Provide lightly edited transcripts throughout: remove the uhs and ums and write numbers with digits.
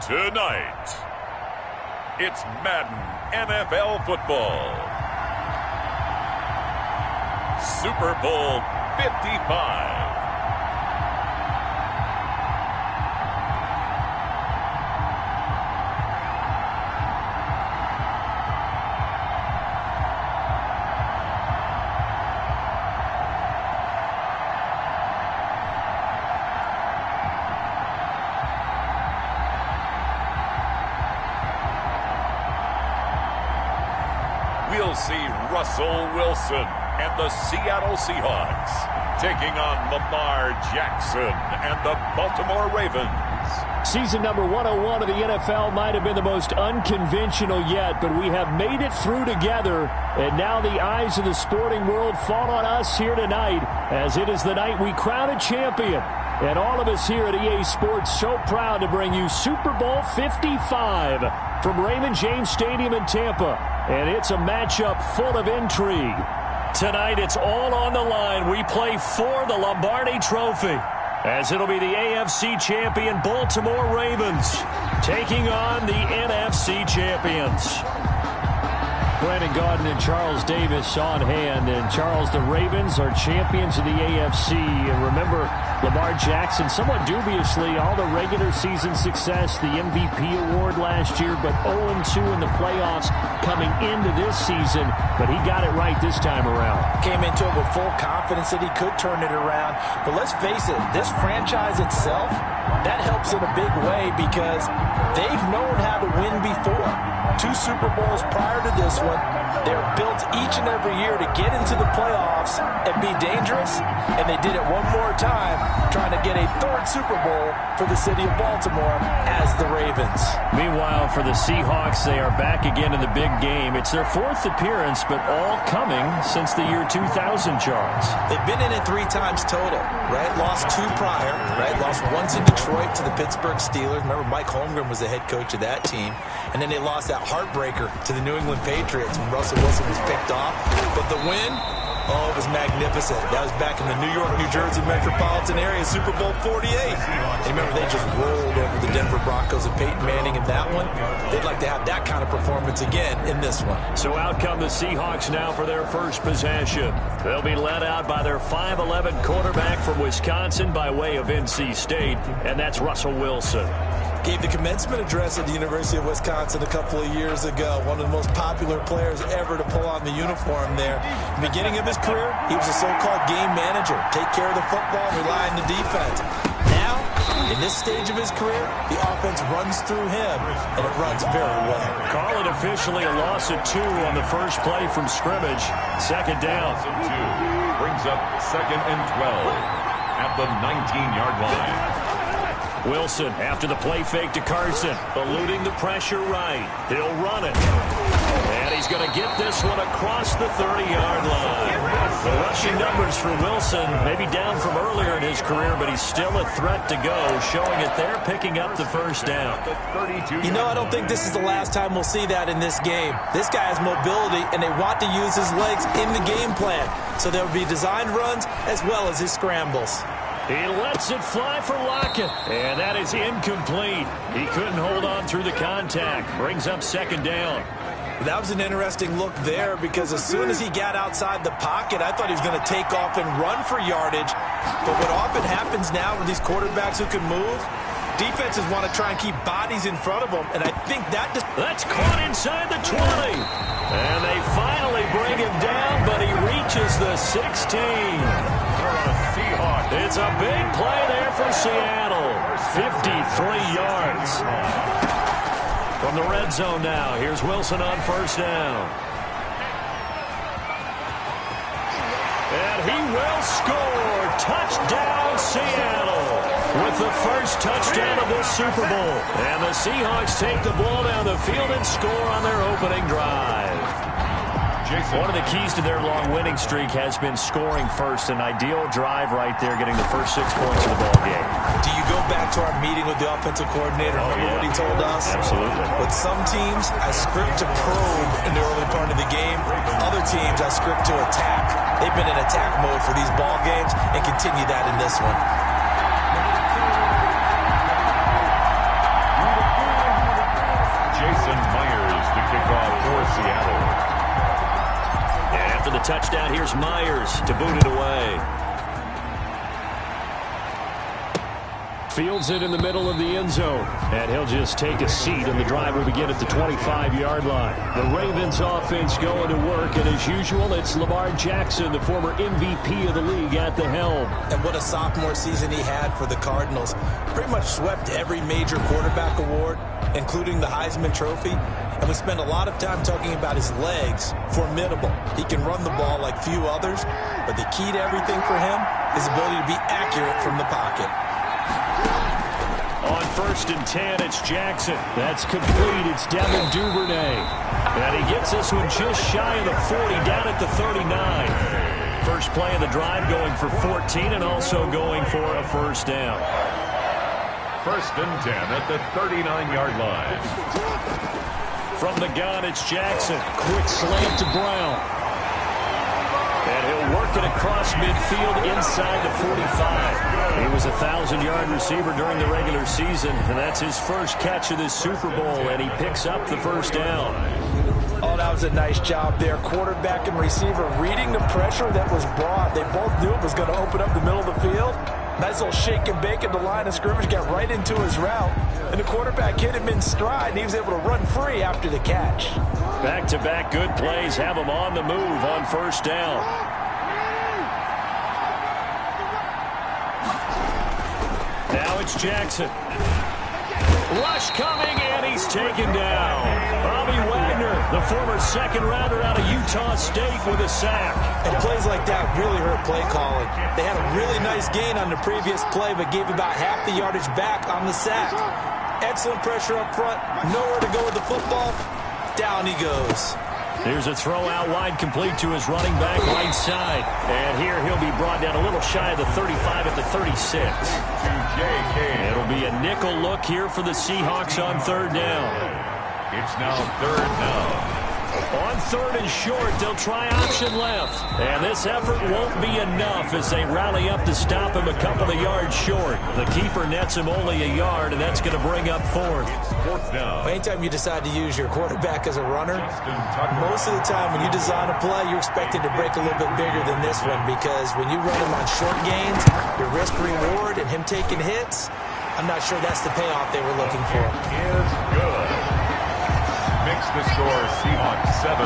Tonight, it's Madden NFL football. Super Bowl 55. We'll see Russell Wilson and the Seattle Seahawks taking on Lamar Jackson and the Baltimore Ravens. Season number 101 of the NFL might have been the most unconventional yet, but we have made it through together, and now the eyes of the sporting world fall on us here tonight, as it is the night we crown a champion. And all of us here at EA Sports so proud to bring you Super Bowl 55 from Raymond James Stadium in Tampa. And it's a matchup full of intrigue. Tonight, it's all on the line. We play for the Lombardi Trophy, as it'll be the AFC champion Baltimore Ravens taking on the NFC champions. Brandon Gaudin and Charles Davis on hand. And Charles, the Ravens are champions of the AFC. And remember, Lamar Jackson, somewhat dubiously, all the regular season success, the MVP award last year, but 0-2 in the playoffs coming into this season. But he got it right this time around. Came into it with full confidence that he could turn it around. But let's face it, this franchise itself, that helps in a big way because they've known how to win before. 2 Super Bowls prior to this one. They're built each and every year to get into the playoffs and be dangerous, and they did it one more time, trying to get a 3rd Super Bowl for the city of Baltimore as the Ravens. Meanwhile, for the Seahawks, they are back again in the big game. It's their 4th appearance, but all coming since the year 2000, Charles. They've been in it 3 times total, right? Lost 2 prior, right? Lost once in Detroit to the Pittsburgh Steelers. Remember, Mike Holmgren was the head coach of that team. And then they lost that heartbreaker to the New England Patriots when Russell Wilson was picked off. But the win, oh, it was magnificent. That was back in the New York, New Jersey metropolitan area, Super Bowl 48. And remember, they just rolled over the Denver Broncos and Peyton Manning in that one. They'd like to have that kind of performance again in this one. So out come the Seahawks now for their first possession. They'll be led out by their 5'11" quarterback from Wisconsin by way of NC State, and that's Russell Wilson. Gave the commencement address at the University of Wisconsin a couple of years ago. One of the most popular players ever to pull on the uniform there. Beginning of his career, he was a so-called game manager. Take care of the football and rely on the defense. Now, in this stage of his career, the offense runs through him, and it runs very well. Call it officially a loss of 2 on the first play from scrimmage. 2nd down. 2 brings up 2nd and 12 at the 19-yard line. Wilson after the play fake to Carson, eluding the pressure right. He'll run it. And he's going to get this one across the 30-yard line. The rushing numbers for Wilson maybe down from earlier in his career, but he's still a threat to go, showing it there, picking up the first down. You know, I don't think this is the last time we'll see that in this game. This guy has mobility, and they want to use his legs in the game plan. So there will be designed runs as well as his scrambles. He lets it fly for Lockett, and that is incomplete. He couldn't hold on through the contact. Brings up 2nd down. That was an interesting look there because as soon as he got outside the pocket, I thought he was going to take off and run for yardage. But what often happens now with these quarterbacks who can move, defenses want to try and keep bodies in front of them, and I think that just... That's caught inside the 20. And they finally bring him down, but he reaches the 16. It's a big play there for Seattle. 53 yards. From the red zone now, here's Wilson on 1st down. And he will score. Touchdown, Seattle. With the first touchdown of this Super Bowl. And the Seahawks take the ball down the field and score on their opening drive. One of the keys to their long winning streak has been scoring first. An ideal drive right there, getting the first 6 points of the ball game. Do you go back to our meeting with the offensive coordinator? Remember what he told us? Absolutely. With some teams, I script to probe in the early part of the game. Other teams, I script to attack. They've been in attack mode for these ball games and continue that in this one. touchdown. Here's Myers to boot it away. Fields it in the middle of the end zone. And he'll just take a seat, and the drive will begin at the 25-yard line. The Ravens offense going to work, and as usual, it's Lamar Jackson, the former MVP of the league, at the helm. And what a sophomore season he had for the Cardinals. Pretty much swept every major quarterback award, including the Heisman Trophy. And we spent a lot of time talking about his legs. Formidable. He can run the ball like few others, but the key to everything for him is his ability to be accurate from the pocket. On 1st and 10, it's Jackson. That's complete. It's Devin Duvernay. And he gets this one just shy of the 40, down at the 39. First play of the drive, going for 14 and also going for a first down. 1st and 10 at the 39-yard line. From the gun, it's Jackson. Quick slant to Brown. And he'll work it across midfield inside the 45. He was a 1,000-yard receiver during the regular season, and that's his first catch of this Super Bowl, and he picks up the first down. Oh, that was a nice job there. Quarterback and receiver reading the pressure that was brought. They both knew it was going to open up the middle of the field. Nice little shake and bake at the line of scrimmage, got right into his route. And the quarterback hit him in stride, and he was able to run free after the catch. Back-to-back good plays have him on the move on first down. Now it's Jackson. Rush coming, and he's taken down. Bobby Wagner, the former second-rounder out of Utah State, with a sack. And plays like that really hurt play calling. They had a really nice gain on the previous play, but gave about half the yardage back on the sack. Excellent pressure up front. Nowhere to go with the football. Down he goes. Here's a throw out wide, complete to his running back right side. And here he'll be brought down a little shy of the 35 at the 36. It'll be a nickel look here for the Seahawks on 3rd down. It's now 3rd down. On 3rd and short, they'll try option left. And this effort won't be enough as they rally up to stop him a couple of yards short. The keeper nets him only a yard, and that's going to bring up 4th. 4th down. Anytime you decide to use your quarterback as a runner, most of the time when you design a play, you're expected to break a little bit bigger than this one, because when you run him on short gains, your risk-reward and him taking hits, I'm not sure that's the payoff they were looking for. Is good. Makes the score Seahawks 7.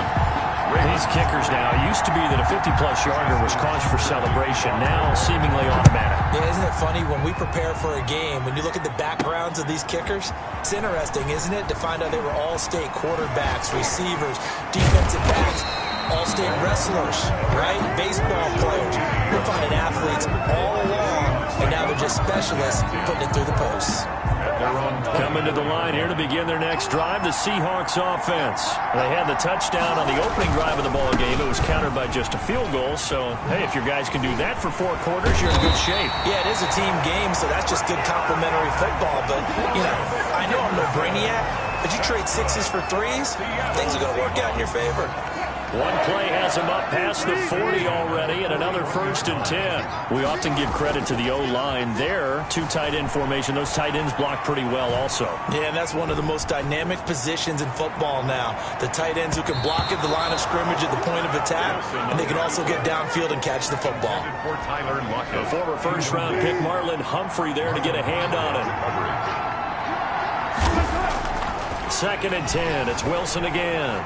These kickers now, it used to be that a 50-plus yarder was cause for celebration. Now seemingly automatic. Yeah, isn't it funny when we prepare for a game, when you look at the backgrounds of these kickers, it's interesting, isn't it, to find out they were all-state quarterbacks, receivers, defensive backs, all-state wrestlers, right? Baseball players. We're finding athletes all along, and now they're just specialists putting it through the posts. Coming to the line here to begin their next drive, the Seahawks offense. They had the touchdown on the opening drive of the ball game. It was countered by just a field goal. So, hey, if your guys can do that for 4 quarters, you're in good shape. Yeah, it is a team game, so that's just good complimentary football. But, you know, I know I'm no brainiac, but you trade 6s for 3s, things are going to work out in your favor. One play has him up past the 40 already, and another 1st and 10. We often give credit to the O-line there. 2 tight end formation. Those tight ends block pretty well also. Yeah, and that's one of the most dynamic positions in football now. The tight ends who can block at the line of scrimmage at the point of attack, and they can also get downfield and catch the football. The former first-round pick Marlon Humphrey there to get a hand on it. 2nd and 10. It's Wilson again.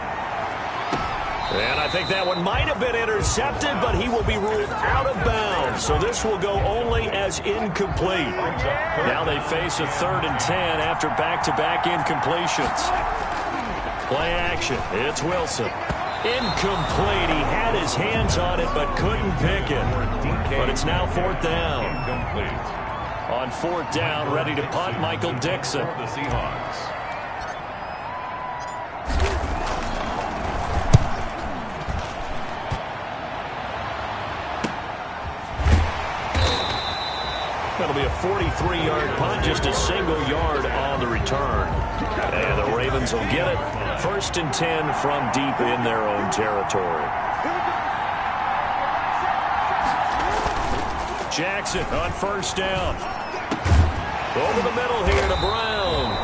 And I think that one might have been intercepted, but he will be ruled out of bounds. So this will go only as incomplete. Now they face a 3rd and 10 after back-to-back incompletions. Play action. It's Wilson. Incomplete. He had his hands on it, but couldn't pick it. But it's now 4th down. On 4th down, ready to punt, Michael Dixon. The Seahawks. That'll be a 43-yard punt, just a single yard on the return. And the Ravens will get it. 1st and 10 from deep in their own territory. Jackson on 1st down. Over the middle here to Brown.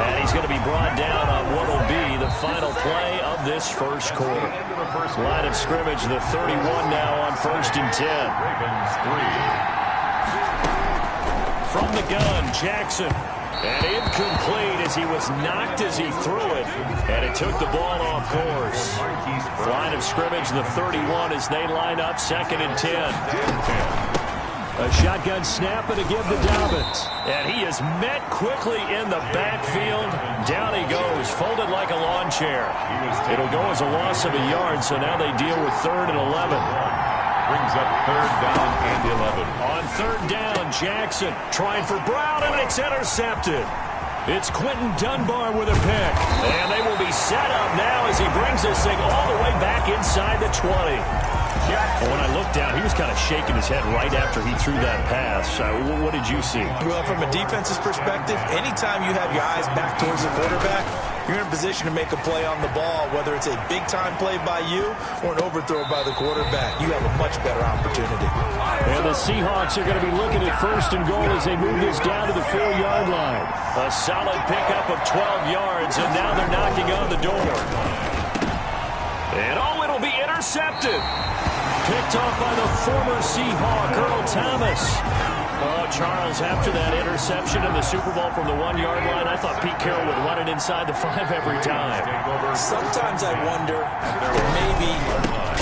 And he he's going to be brought down on what will be the final play of this first quarter. Line of scrimmage, the 31 now on 1st and 10. Ravens 3. From the gun, Jackson. And incomplete as he was knocked as he threw it. And it took the ball off course. Line of scrimmage, the 31 as they line up 2nd and 10. A shotgun snap and a give to Dobbins. And he is met quickly in the backfield. Down he goes, folded like a lawn chair. It'll go as a loss of a yard, so now they deal with 3rd and 11. Brings up 3rd down and 11. On 3rd down, Jackson trying for Brown, and it's intercepted. It's Quentin Dunbar with a pick. And they will be set up now as he brings this thing all the way back inside the 20. Well, when I looked down, he was kind of shaking his head right after he threw that pass. What did you see? Well, from a defense's perspective, anytime you have your eyes back towards the quarterback, you're in a position to make a play on the ball, whether it's a big-time play by you or an overthrow by the quarterback. You have a much better opportunity. And the Seahawks are going to be looking at 1st and goal as they move this down to the 4-yard line. A solid pickup of 12 yards, and now they're knocking on the door. And it'll be intercepted. Picked off by the former Seahawk, Earl Thomas. Oh, Charles, after that interception in the Super Bowl from the 1-yard line, I thought Pete Carroll would run it inside the 5 every time. Sometimes I wonder if maybe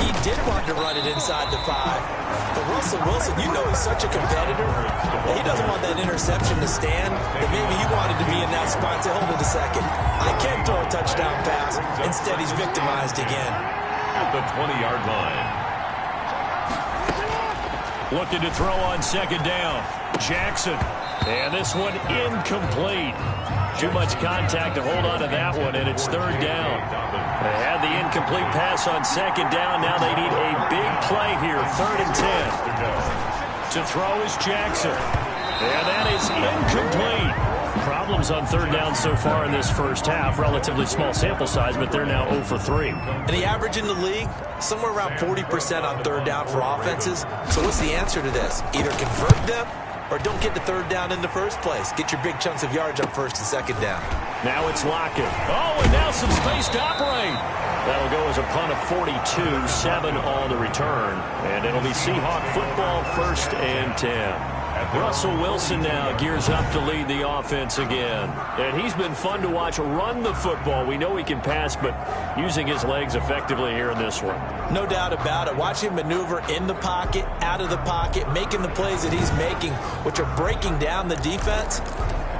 Pete did want to run it inside the 5. But Russell Wilson, you know he's such a competitor that he doesn't want that interception to stand, that maybe he wanted to be in that spot to hold it a second. I can't throw a touchdown pass. Instead, he's victimized again. At the 20-yard line. Looking to throw on 2nd down. Jackson. And this one incomplete. Too much contact to hold on to that one, and it's 3rd down. They had the incomplete pass on 2nd down. Now they need a big play here, 3rd and 10. To throw is Jackson. And that is incomplete. Problems on 3rd down so far in this first half. Relatively small sample size, but they're now 0 for 3. And the average in the league, somewhere around 40% on 3rd down for offenses. So what's the answer to this? Either convert them or don't get to 3rd down in the first place. Get your big chunks of yards on 1st and 2nd down. Now it's Lockett. Oh, and now some space to operate. That'll go as a punt of 42, 7 on the return. And it'll be Seahawk football, 1st and 10. Russell Wilson now gears up to lead the offense again. And he's been fun to watch run the football. We know he can pass, but using his legs effectively here in this one. No doubt about it. Watch him maneuver in the pocket, out of the pocket, making the plays that he's making, which are breaking down the defense.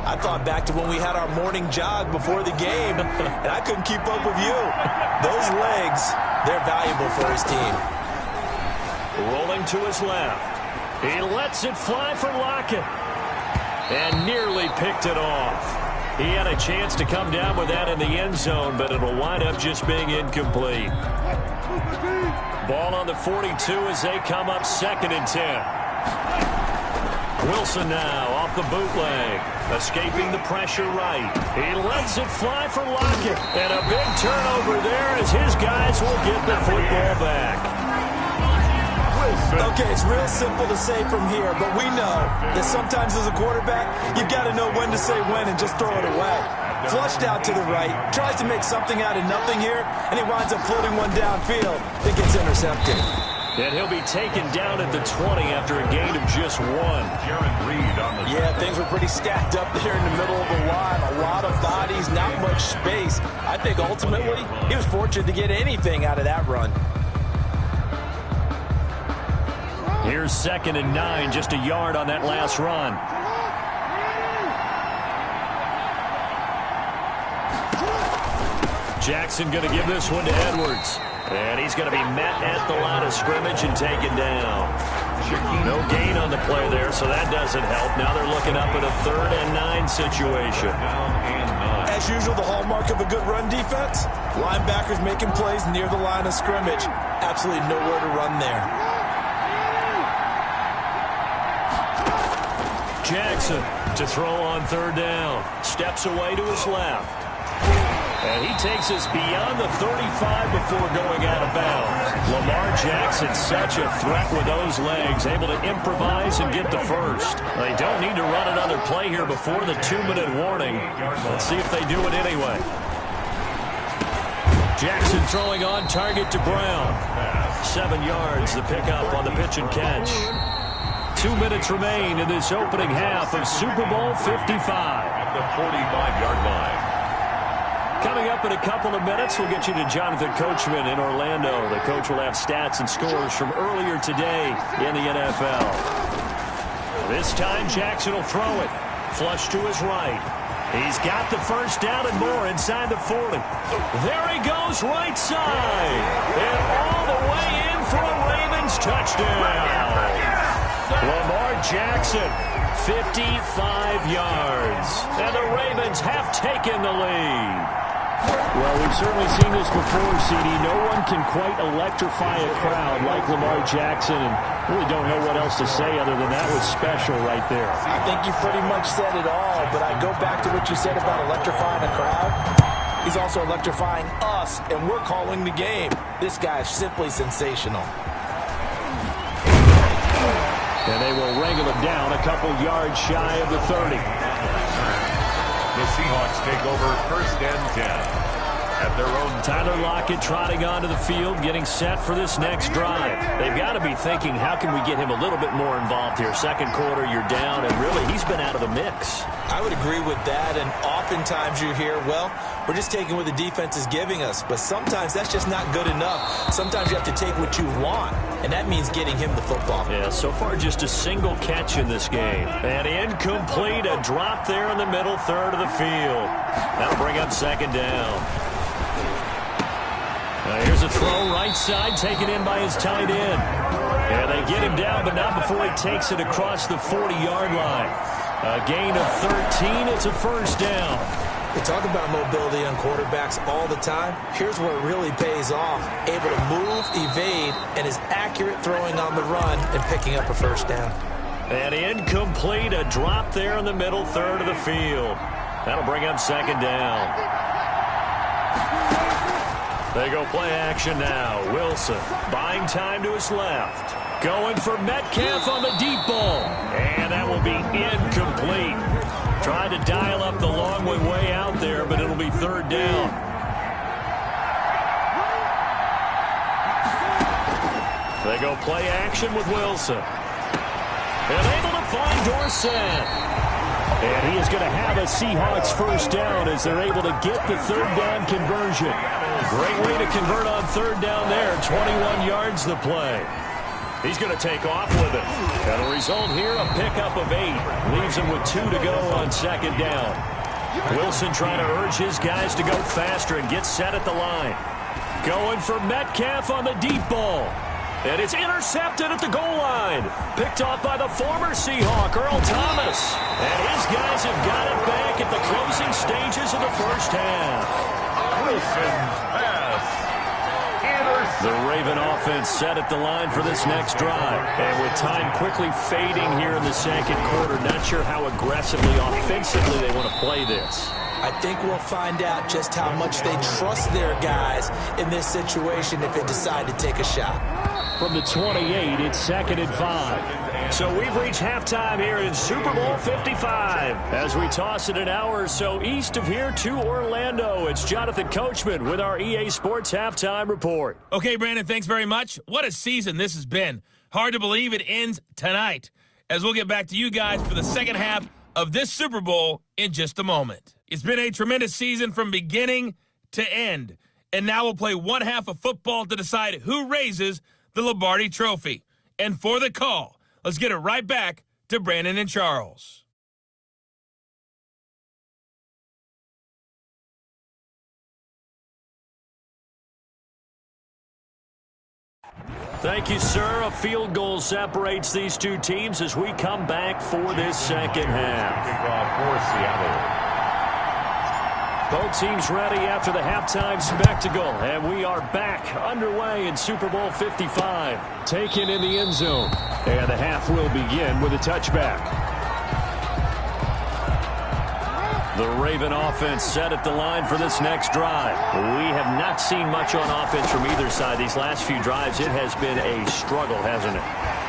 I thought back to when we had our morning jog before the game, and I couldn't keep up with you. Those legs, they're valuable for his team. Rolling to his left. He lets it fly for Lockett. And nearly picked it off. He had a chance to come down with that in the end zone, but it'll wind up just being incomplete. Ball on the 42 as they come up 2nd and 10. Wilson now off the bootleg. Escaping the pressure right. He lets it fly for Lockett. And a big turnover there as his guys will get the football back. Okay, it's real simple to say from here, but we know that sometimes as a quarterback, you've got to know when to say when and just throw it away. Flushed out to the right, tries to make something out of nothing here, and he winds up floating one downfield that gets intercepted. And he'll be taken down at the 20 after a gain of just 1. Yeah, things were pretty stacked up there in the middle of the line. A lot of bodies, not much space. I think ultimately he was fortunate to get anything out of that run. Here's 2nd and 9, just a yard on that last run. Jackson going to give this one to Edwards. And he's going to be met at the line of scrimmage and taken down. No gain on the play there, so that doesn't help. Now they're looking up at a 3rd and 9 situation. As usual, the hallmark of a good run defense, linebackers making plays near the line of scrimmage. Absolutely nowhere to run there. Jackson to throw on 3rd down. Steps away to his left. And he takes us beyond the 35 before going out of bounds. Lamar Jackson, such a threat with those legs, able to improvise and get the first. They don't need to run another play here before the 2-minute warning. Let's see if they do it anyway. Jackson throwing on target to Brown. 7 yards, the pickup on the pitch and catch. 2 minutes remain in this opening half of Super Bowl 55. At the 45-yard line. Coming up in a couple of minutes, we'll get you to Jonathan Coachman in Orlando. The coach will have stats and scores from earlier today in the NFL. This time, Jackson will throw it. Flush to his right. He's got the first down and more inside the 40. There he goes, right side. And all the way in for a Ravens touchdown. Lamar Jackson, 55 yards. And the Ravens have taken the lead. Well, we've certainly seen this before, CD. No one can quite electrify a crowd like Lamar Jackson, and really don't know what else to say other than that was special right there. I think you pretty much said it all, but I go back to what you said about electrifying a crowd. He's also electrifying us, and we're calling the game. This guy's simply sensational. And they will wrangle him down a couple yards shy of the 30. The Seahawks take over 1st and 10 at their own. Tyler Lockett trotting onto the field, getting set for this next drive. They've got to be thinking, how can we get him a little bit more involved here? Second quarter, you're down, and really, he's been out of the mix. I would agree with that, and oftentimes you hear, well, we're just taking what the defense is giving us, but sometimes that's just not good enough. Sometimes you have to take what you want, and that means getting him the football. Yeah, so far just a single catch in this game. And incomplete, a drop there in the middle third of the field. That'll bring up second down. Here's a throw right side, taken in by his tight end. And they get him down, but not before he takes it across the 40-yard line. A gain of 13, it's a first down. We talk about mobility on quarterbacks all the time. Here's where it really pays off. Able to move, evade, and is accurate throwing on the run and picking up a first down. And incomplete, a drop there in the middle third of the field. That'll bring up second down. They go play action now. Wilson buying time to his left. Going for Metcalf on the deep ball. And that will be incomplete. Trying to dial up the long way out there, but it'll be third down. They go play action with Wilson. And able to find Dorsett. And he is going to have a Seahawks first down as they're able to get the third down conversion. Great way to convert on third down there. 21 yards the play. He's going to take off with it. And the result here, a pickup of 8. Leaves him with 2 to go on second down. Wilson trying to urge his guys to go faster and get set at the line. Going for Metcalf on the deep ball. And it's intercepted at the goal line. Picked off by the former Seahawk, Earl Thomas. And his guys have got it back at the closing stages of the first half. Wilson's pass. The Raven offense set at the line for this next drive. And with time quickly fading here in the second quarter, not sure how aggressively, offensively they want to play this. I think we'll find out just how much they trust their guys in this situation if they decide to take a shot. From the 28, it's second and 5. So we've reached halftime here in Super Bowl 55. As we toss it an hour or so east of here to Orlando, it's Jonathan Coachman with our EA Sports Halftime Report. Okay, Brandon, thanks very much. What a season this has been. Hard to believe it ends tonight, as we'll get back to you guys for the second half of this Super Bowl in just a moment. It's been a tremendous season from beginning to end, and now we'll play one half of football to decide who raises the Lombardi Trophy. And for the call, let's get it right back to Brandon and Charles. Thank you, sir. A field goal separates these two teams as we come back for this second half. Kickoff for Seattle. Both teams ready after the halftime spectacle, and we are back underway in Super Bowl 55. Taken in the end zone, and the half will begin with a touchback. The Raven offense set at the line for this next drive. We have not seen much on offense from either side. These last few drives, it has been a struggle, hasn't it?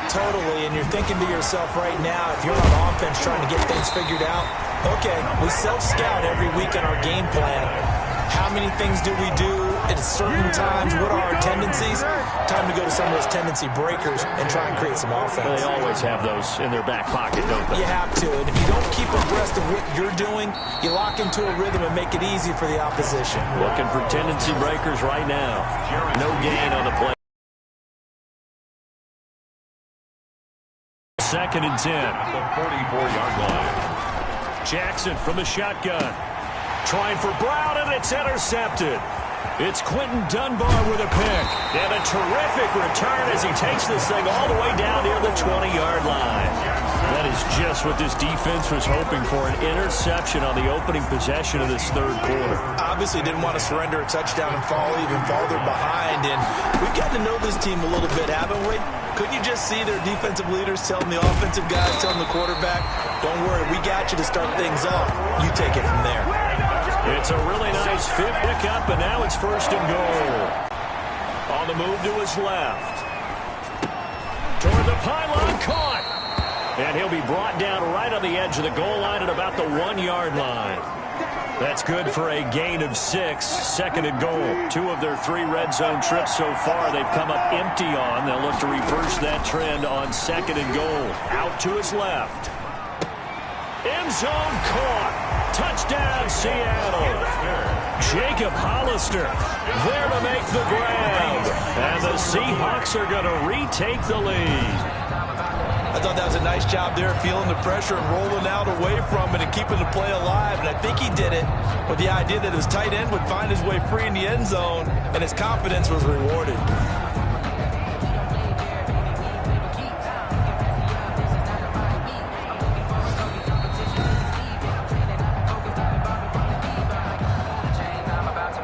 Totally, and you're thinking to yourself right now, if you're on offense trying to get things figured out, okay, we self-scout every week in our game plan. How many things do we do at certain times? What are our tendencies? Time to go to some of those tendency breakers and try and create some offense. They always have those in their back pocket, don't they? You have to, and if you don't keep abreast of what you're doing, you lock into a rhythm and make it easy for the opposition. Looking for tendency breakers right now. No gain on the play. 2nd and 10. The 44-yard line. Jackson from the shotgun. Trying for Brown, and it's intercepted. It's Quentin Dunbar with a pick. And a terrific return as he takes this thing all the way down near the 20-yard line. That is just what this defense was hoping for, an interception on the opening possession of this third quarter. Obviously didn't want to surrender a touchdown and fall even farther behind, and we've got to know this team a little bit, haven't we? Couldn't you just see their defensive leaders telling the offensive guys, telling the quarterback, don't worry, we got you to start things off. You take it from there. It's a really nice fifth pickup, and now it's 1st and goal. On the move to his left. Toward the pylon, caught. And he'll be brought down right on the edge of the goal line at about the 1-yard line. That's good for a gain of 6, 2nd and goal. 2 of their 3 red zone trips so far they've come up empty on. They'll look to reverse that trend on 2nd and goal. Out to his left. End zone caught. Touchdown, Seattle. Jacob Hollister there to make the grab. And the Seahawks are going to retake the lead. I thought that was a nice job there, feeling the pressure and rolling out away from it and keeping the play alive. And I think he did it with the idea that his tight end would find his way free in the end zone, and his confidence was rewarded.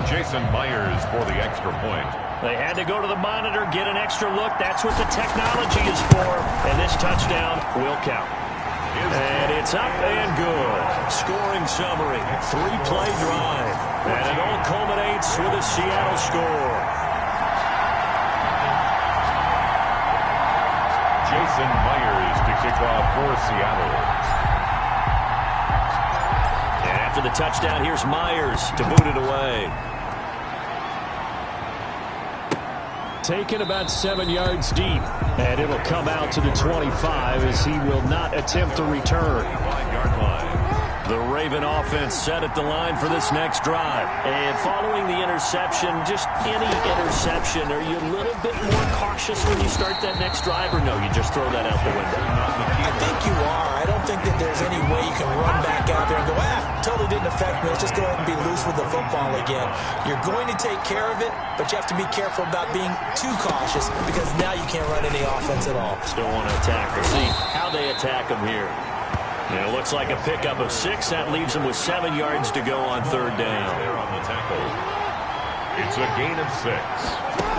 Jason Myers for the extra point. They had to go to the monitor, get an extra look. That's what the technology is for. And this touchdown will count. And it's up and good. Scoring summary, 3-play drive. And it all culminates with a Seattle score. Jason Myers to kick off for Seattle. And after the touchdown, here's Myers to boot it away. Taken about 7 yards deep, and it'll come out to the 25 as he will not attempt to return. 5-yard line. The Raven offense set at the line for this next drive. And following the interception, just any interception, are you a little bit more cautious when you start that next drive, or no, you just throw that out the window? I think you are. I don't think that there's any way you can run back out there and go, totally didn't affect me. Let's just go ahead and be loose with the football again. You're going to take care of it, but you have to be careful about being too cautious because now you can't run any offense at all. Still want to attack. We'll see how they attack him here. And it looks like a pickup of 6. That leaves him with 7 yards to go on 3rd down. There on the tackle. It's a gain of 6.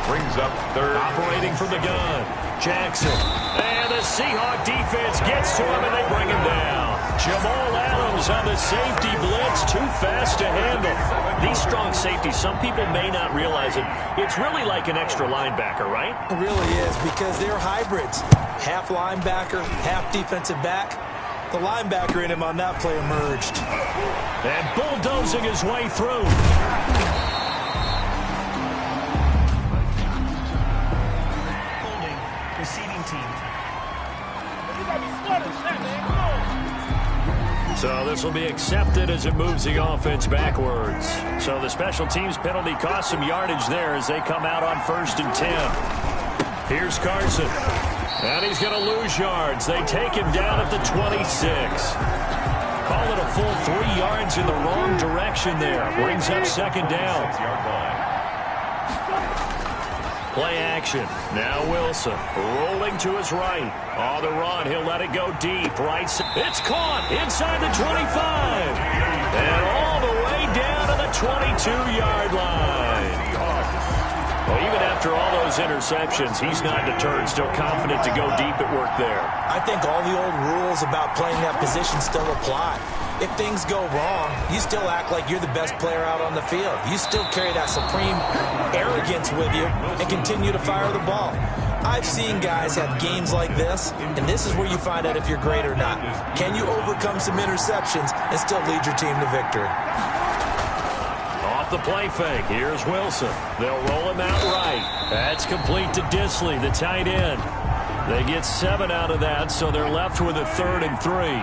Brings up 3rd. Operating from the gun. Jackson. And the Seahawk defense gets to him, and they bring him down. Jamal Adams on the safety blitz. Too fast to handle. These strong safeties, some people may not realize it. It's really like an extra linebacker, right? It really is because they're hybrids. Half linebacker, half defensive back. The linebacker in him on that play emerged. And bulldozing his way through. Holding, receiving team. So this will be accepted as it moves the offense backwards. So the special teams penalty cost some yardage there as they come out on 1st and 10. Here's Carson. And he's going to lose yards. They take him down at the 26. Call it a full 3 yards in the wrong direction there. Brings up 2nd down. 6-yard line. Play action. Now Wilson rolling to his right. On the run, he'll let it go deep. Right. It's caught inside the 25. And all the way down to the 22-yard line. Well, even after all those interceptions, he's not deterred, still confident to go deep at work there. I think all the old rules about playing that position still apply. If things go wrong, you still act like you're the best player out on the field. You still carry that supreme arrogance with you and continue to fire the ball. I've seen guys have games like this, and this is where you find out if you're great or not. Can you overcome some interceptions and still lead your team to victory? Off the play fake, here's Wilson. They'll roll him out right. That's complete to Disley, the tight end. They get 7 out of that, so they're left with a 3rd and 3.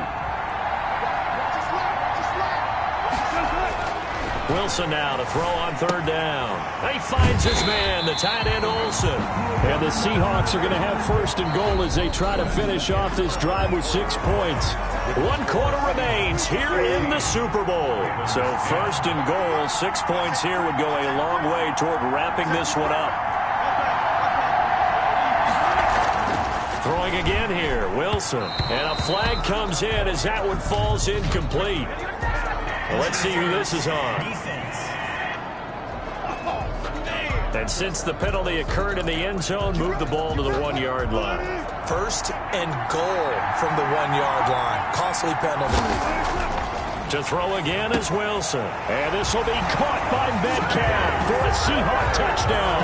Wilson now to throw on 3rd down. He finds his man, the tight end Olsen. And the Seahawks are going to have 1st and goal as they try to finish off this drive with 6 points. 1 quarter remains here in the Super Bowl. So 1st and goal, 6 points here would go a long way toward wrapping this one up. Throwing again here, Wilson. And a flag comes in as that one falls incomplete. Well, let's see who this is on. And since the penalty occurred in the end zone, move the ball to the 1-yard line. 1st and goal from the 1-yard line. Costly penalty. To throw again is Wilson. And this will be caught by Metcalf for a Seahawk touchdown.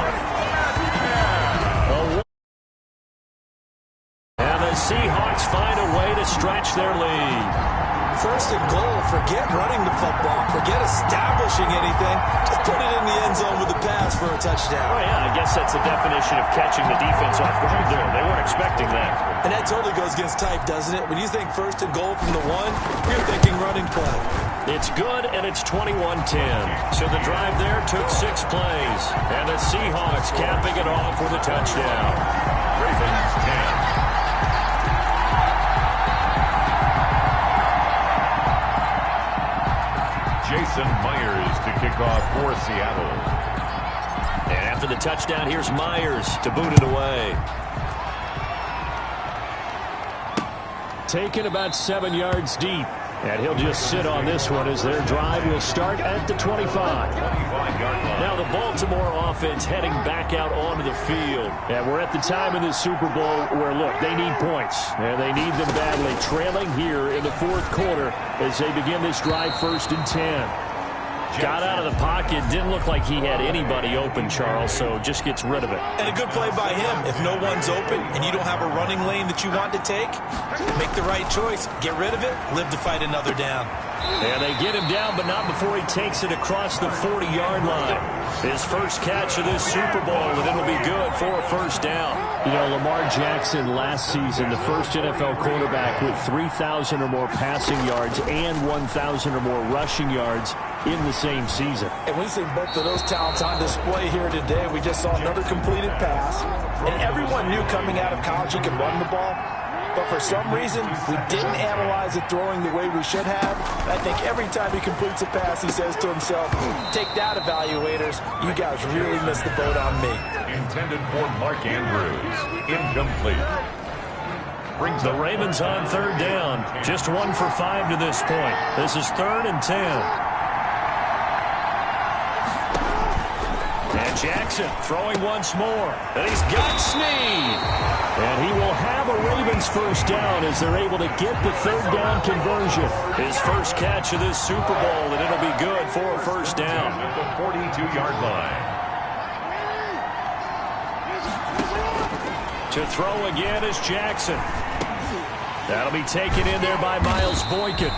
And the Seahawks find a way to stretch their lead. 1st and goal, forget running the football, forget establishing anything, just put it in the end zone with a pass for a touchdown. Oh, yeah, I guess that's the definition of catching the defense off guard there. They weren't expecting that. And that totally goes against type, doesn't it? When you think 1st and goal from the 1, you're thinking running play. It's good, and it's 21-10. So the drive there took 6 plays, and the Seahawks capping it off with a touchdown. Ravens 10. Jason Myers to kick off for Seattle. And after the touchdown, here's Myers to boot it away. Taken about 7 yards deep. And he'll just sit on this one as their drive will start at the 25. Now the Baltimore offense heading back out onto the field. And we're at the time in the Super Bowl where, look, they need points. And they need them badly. Trailing here in the 4th quarter as they begin this drive 1st and 10. Got out of the pocket. Didn't look like he had anybody open, Charles, so just gets rid of it. And a good play by him. If no one's open and you don't have a running lane that you want to take, make the right choice. Get rid of it. Live to fight another down. And they get him down, but not before he takes it across the 40-yard line. His first catch of this Super Bowl, and it'll be good for a 1st down. You know, Lamar Jackson last season, the first NFL quarterback with 3,000 or more passing yards and 1,000 or more rushing yards in the same season. And we see both of those talents on display here today. We just saw another completed pass. And everyone knew coming out of college he could run the ball. But for some reason, we didn't analyze it throwing the way we should have. I think every time he completes a pass, he says to himself, take that, evaluators. You guys really missed the boat on me. Intended for Mark Andrews. Incomplete. Brings the Ravens on 3rd down. Just 1 for 5 to this point. This is 3rd and 10. And Jackson throwing once more. And he's got Snead. And he will have a Ravens 1st down as they're able to get the 3rd down conversion. His first catch of this Super Bowl, and it'll be good for a 1st down. At the 42-yard line. To throw again is Jackson. That'll be taken in there by Miles Boykin.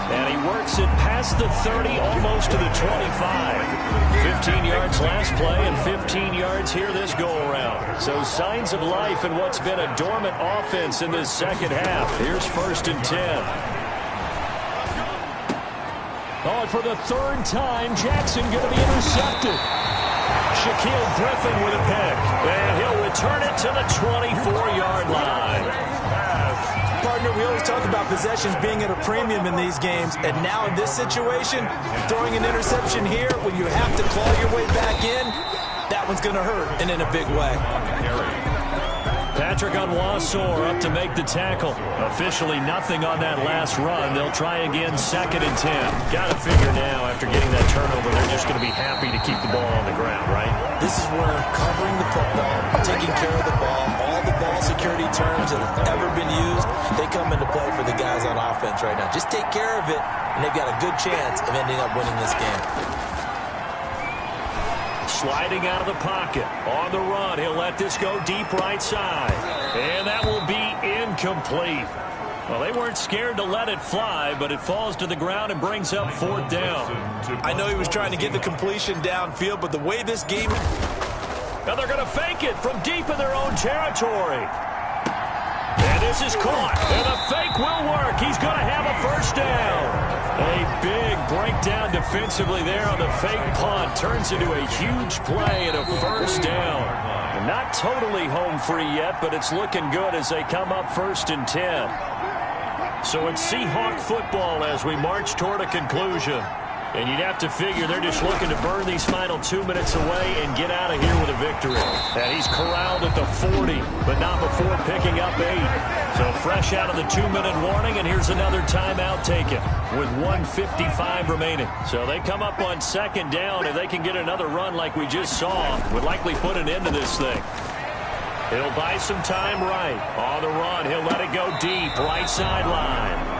And he works it past the 30, almost to the 25. 15 yards last play and 15 yards here this go-around. So signs of life in what's been a dormant offense in this second half. Here's 1st and 10. Oh, and for the 3rd time, Jackson going to be intercepted. Shaquille Griffin with a pick. And he'll return it to the 24-yard line. Partner, we always talk about possessions being at a premium in these games, and now in this situation, throwing an interception here when you have to claw your way back in, that one's going to hurt, and in a big way. Patrick Onwuasor up to make the tackle. Officially nothing on that last run. They'll try again, 2nd and 10. Got to figure now, after getting that turnover, they're just going to be happy to keep the ball on the ground, right? This is where covering the football, taking care of the ball, all the ball security terms that have ever been used, they come into play for the guys on offense right now. Just take care of it, and they've got a good chance of ending up winning this game. Sliding out of the pocket. On the run, he'll let this go deep right side. And that will be incomplete. Well, they weren't scared to let it fly, but it falls to the ground and brings up 4th down. I know he was trying to get the completion downfield, but the way this game... Now they're going to fake it from deep in their own territory. And this is caught. And the fake will work. He's going to have a 1st down. A big breakdown defensively there on the fake punt. Turns into a huge play and a 1st down. And not totally home free yet, but it's looking good as they come up 1st and 10. So it's Seahawk football as we march toward a conclusion. And you'd have to figure they're just looking to burn these final 2 minutes away and get out of here with a victory. And he's corralled at the 40, but not before picking up 8. So fresh out of the 2-minute warning, and here's another timeout taken with 1:55 remaining. So they come up on 2nd down, and they can get another run like we just saw. Would likely put an end to this thing. He'll buy some time right. On the run, he'll let it go deep, right sideline.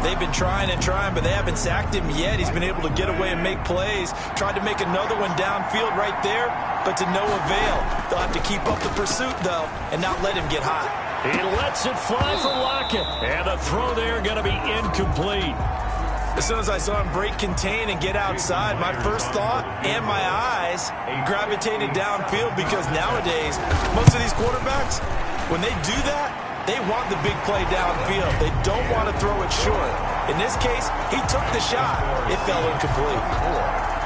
They've been trying and trying, but they haven't sacked him yet. He's been able to get away and make plays. Tried to make another one downfield right there, but to no avail. They'll have to keep up the pursuit, though, and not let him get hot. He lets it fly for Lockett. And the throw there going to be incomplete. As soon as I saw him break contain and get outside, my first thought and my eyes gravitated downfield, because nowadays, most of these quarterbacks, when they do that, they want the big play downfield. They don't want to throw it short. In this case, he took the shot. It fell incomplete.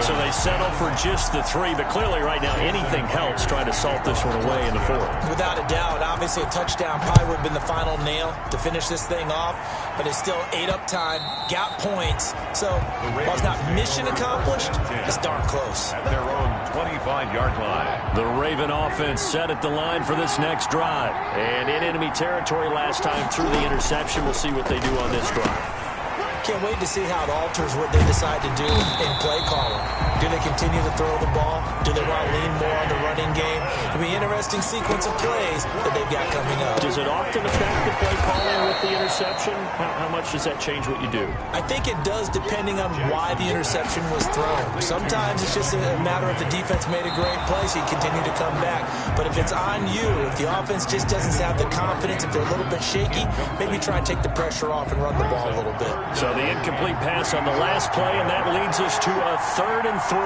So they settle for just the 3, but clearly right now anything helps trying to salt this one away in the 4th. Without a doubt, obviously a touchdown probably would have been the final nail to finish this thing off, but it's still 8 up time, got points. So while it's not mission accomplished, it's darn close. At their own 25-yard line. The Raven offense set at the line for this next drive. And in enemy territory last time through the interception. We'll see what they do on this drive. Can't wait to see how it alters what they decide to do in play calling. Do they continue to throw the ball? Do they want to lean more on the running game? It'll be an interesting sequence of plays that they've got coming up. Does it often affect the play calling with the interception? How much does that change what you do? I think it does, depending on why the interception was thrown. Sometimes it's just a matter of the defense made a great play, so you continue to come back. But if it's on you, if the offense just doesn't have the confidence, if they're a little bit shaky, maybe try and take the pressure off and run the ball a little bit. So the incomplete pass on the last play, and that leads us to a 3rd and 3.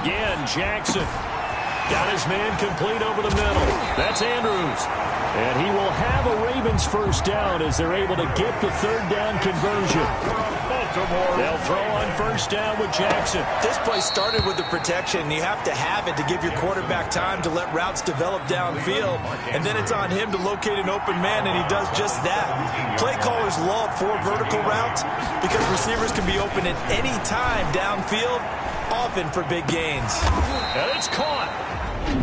Again, Jackson got his man complete over the middle. That's Andrews. And he will have a Ravens 1st down as they're able to get the 3rd down conversion. They'll throw on 1st down with Jackson. This play started with the protection. You have to have it to give your quarterback time to let routes develop downfield. And then it's on him to locate an open man, and he does just that. Play callers love 4 vertical routes because receivers can be open at any time downfield, often for big gains. And it's caught.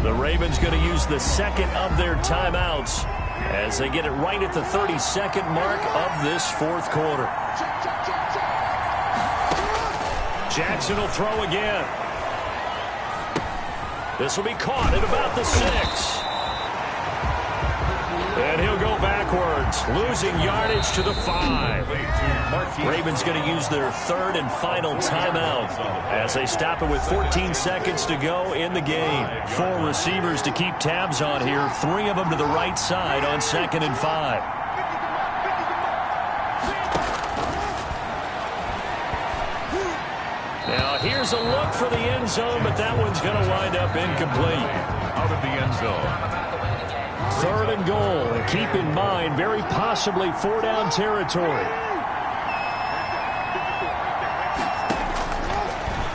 The Ravens going to use the 2nd of their timeouts as they get it right at the 32nd mark of this 4th quarter. Jackson will throw again. This will be caught at about the 6. And he'll go backwards, losing yardage to the 5. Ravens going to use their 3rd and final timeout as they stop it with 14 seconds to go in the game. 4 receivers to keep tabs on here, 3 of them to the right side on 2nd and 5. Now here's a look for the end zone, but that one's going to wind up incomplete. Out of the end zone. 3rd and goal. And keep in mind, very possibly 4-down territory.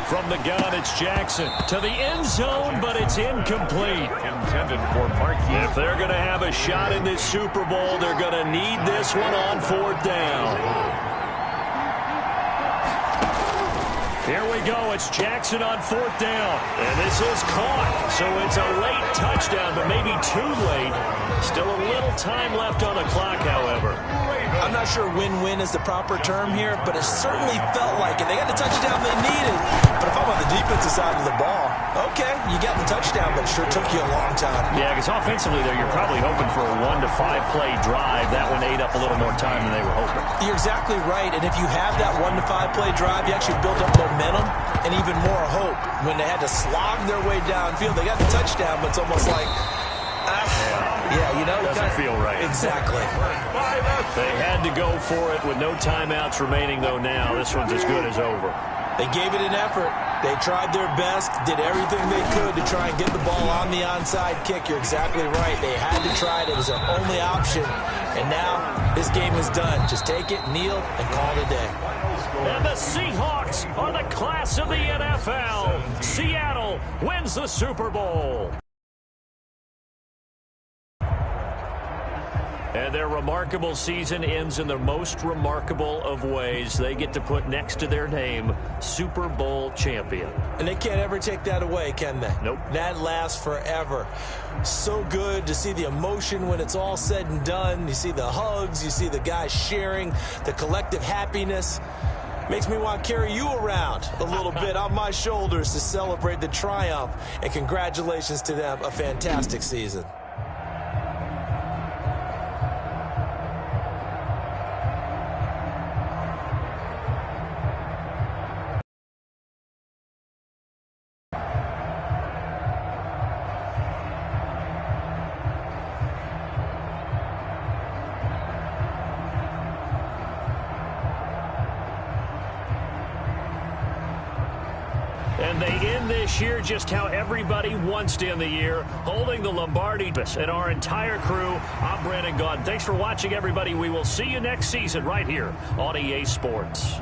From the gun, it's Jackson to the end zone, but it's incomplete. Intended for Marquis. If they're going to have a shot in this Super Bowl, they're going to need this one on 4th down. Here we go. It's Jackson on 4th down. And this is caught. So it's a late touchdown, but maybe too late. Still a little time left on the clock, however. I'm not sure win-win is the proper term here, but it certainly felt like it. They got the touchdown they needed. But if I'm on the defensive side of the ball, okay, you got the touchdown, but it sure took you a long time. Yeah, because offensively there, you're probably hoping for a 1 to 5 play drive. That one ate up a little more time than they were hoping. You're exactly right. And if you have that 1 to 5 play drive, you actually build up momentum and even more hope. When they had to slog their way downfield, they got the touchdown, but it's almost like, yeah, you know, doesn't feel right. Exactly. They had to go for it with no timeouts remaining, though. Now this one's as good as over. They gave it an effort. They tried their best, did everything they could to try and get the ball on the onside kick. You're exactly right. They had to try it. It was their only option. And now this game is done. Just take it, kneel, and call it a day. And the Seahawks are the class of the NFL. Seattle wins the Super Bowl. And their remarkable season ends in the most remarkable of ways. They get to put next to their name, Super Bowl champion. And they can't ever take that away, can they? Nope. That lasts forever. So good to see the emotion when it's all said and done. You see the hugs, you see the guys sharing, the collective happiness. Makes me want to carry you around a little bit on my shoulders to celebrate the triumph. And congratulations to them. A fantastic season. And they end this year just how everybody wants to end the year, holding the Lombardi. And our entire crew, I'm Brandon Gaudin. Thanks for watching, everybody. We will see you next season right here on EA Sports.